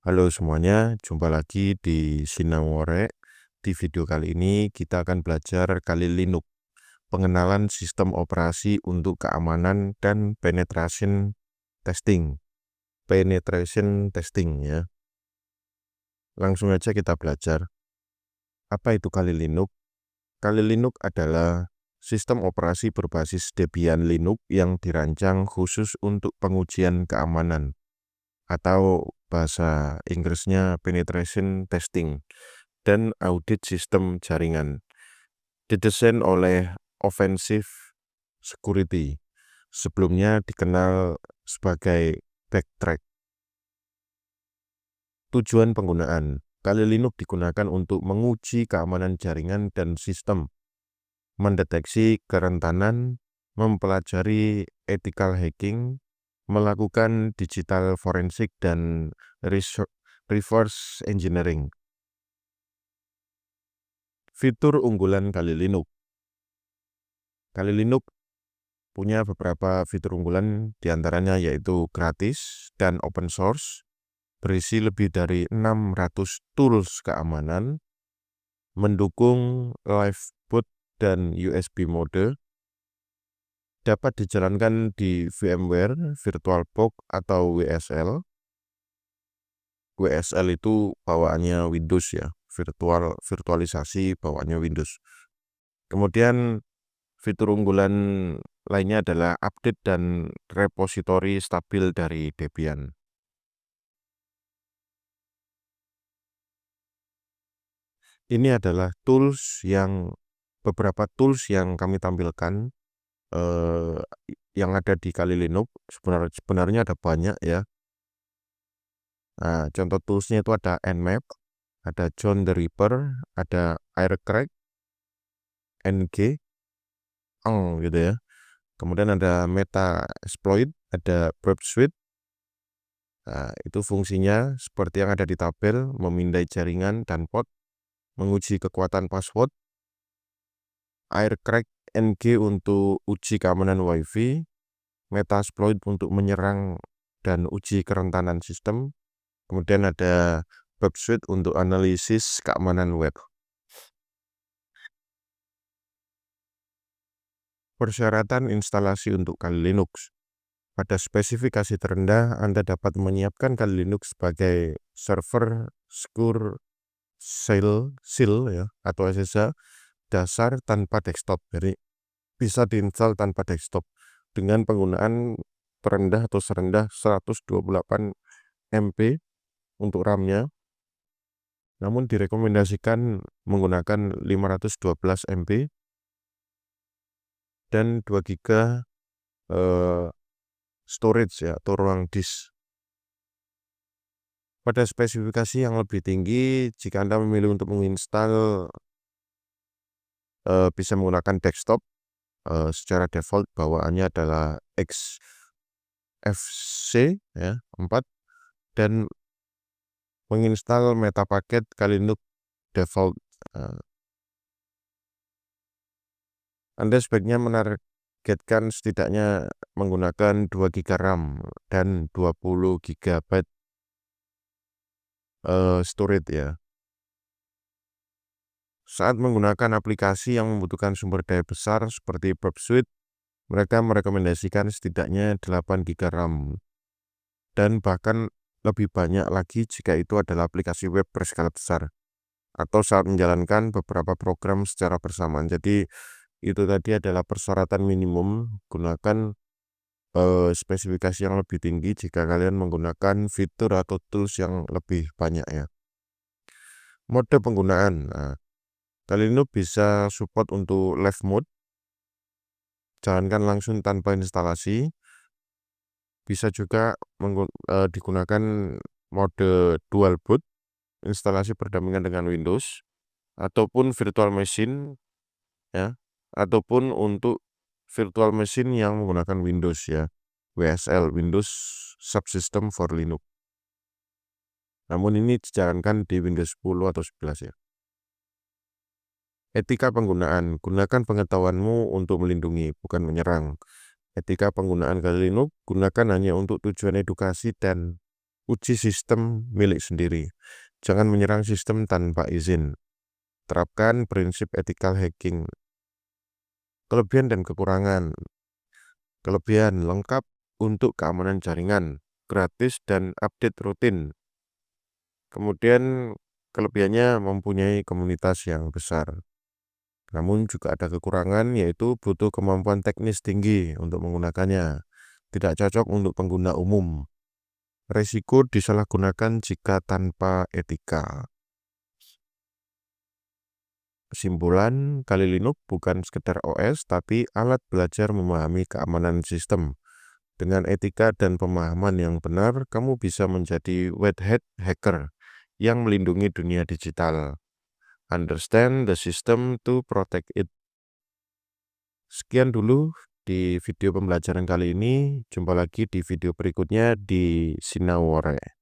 Halo semuanya, jumpa lagi di Sinau Worek. Di video kali ini kita akan belajar Kali Linux, pengenalan sistem operasi untuk keamanan dan penetration testing. Penetration testing ya. Langsung aja kita belajar. Apa itu Kali Linux? Kali Linux adalah sistem operasi berbasis Debian Linux yang dirancang khusus untuk pengujian keamanan, atau bahasa Inggrisnya penetration testing, dan audit sistem jaringan. Didesain oleh Offensive Security, sebelumnya dikenal sebagai Backtrack. Tujuan penggunaan: Kali Linux digunakan untuk menguji keamanan jaringan dan sistem, mendeteksi kerentanan, mempelajari ethical hacking, melakukan digital forensik, dan reverse engineering. Fitur unggulan Kali Linux. Kali Linux punya beberapa fitur unggulan, diantaranya yaitu gratis dan open source, berisi lebih dari 600 tools keamanan, mendukung live boot dan USB mode, dapat dijalankan di VMware, VirtualBox, atau WSL. WSL itu bawaannya Windows ya, virtualisasi bawaannya Windows. Kemudian fitur unggulan lainnya adalah update dan repositori stabil dari Debian. Ini adalah beberapa tools yang kami tampilkan yang ada di Kali Linux. Sebenarnya ada banyak ya. Nah, contoh toolsnya itu ada Nmap, ada John the Ripper, ada Aircrack, NG, gitu ya. Kemudian ada Metasploit, ada Burp Suite. Nah, itu fungsinya seperti yang ada di tabel, memindai jaringan dan port, menguji kekuatan password. Aircrack NG untuk uji keamanan WiFi, Metasploit untuk menyerang dan uji kerentanan sistem. Kemudian ada Burp Suite untuk analisis keamanan web. Persyaratan instalasi untuk Kali Linux. Pada spesifikasi terendah, Anda dapat menyiapkan Kali Linux sebagai server secure shell ya, atau SSH dasar tanpa desktop. Jadi bisa diinstal tanpa desktop dengan penggunaan terendah atau serendah 128 MB untuk RAM-nya. Namun direkomendasikan menggunakan 512 MB dan 2 GB storage ya, atau ruang disk. Pada spesifikasi yang lebih tinggi, jika Anda memilih untuk menginstal, bisa menggunakan desktop. Secara default bawaannya adalah XFC ya, 4, dan menginstal metapaket Kali Linux default. Anda sebaiknya menargetkan setidaknya menggunakan 2 GB RAM dan 20 GB storage ya. Saat menggunakan aplikasi yang membutuhkan sumber daya besar seperti Burp Suite, mereka merekomendasikan setidaknya 8 GB RAM, dan bahkan lebih banyak lagi jika itu adalah aplikasi web berskala besar atau saat menjalankan beberapa program secara bersamaan. Jadi itu tadi adalah persyaratan minimum. Gunakan spesifikasi yang lebih tinggi jika kalian menggunakan fitur atau tools yang lebih banyak ya. Mode penggunaan. Nah, Kali Linux bisa support untuk live mode, jalankan langsung tanpa instalasi. Bisa juga digunakan mode dual boot, instalasi berdampingan dengan Windows, ataupun virtual machine ya, ataupun untuk virtual machine yang menggunakan Windows ya, WSL, Windows Subsystem for Linux. Namun ini dijalankan di Windows 10 atau 11 ya. Etika penggunaan. Gunakan pengetahuanmu untuk melindungi, bukan menyerang. Etika penggunaan Kali Linux, gunakan hanya untuk tujuan edukasi dan Uji sistem milik sendiri. Jangan menyerang sistem tanpa izin. Terapkan prinsip ethical hacking. Kelebihan dan kekurangan. Kelebihan lengkap untuk keamanan jaringan, gratis dan update rutin. Kemudian kelebihannya mempunyai komunitas yang besar. Namun juga ada kekurangan, yaitu butuh kemampuan teknis tinggi untuk menggunakannya. Tidak cocok untuk pengguna umum. Risiko disalahgunakan jika tanpa etika. Kesimpulan, Kali Linux bukan sekedar OS, tapi alat belajar memahami keamanan sistem. Dengan etika dan pemahaman yang benar, kamu bisa menjadi white hat hacker yang melindungi dunia digital. Understand the system to protect it. Sekian dulu di video pembelajaran kali ini. Jumpa lagi di video berikutnya di Sinawore.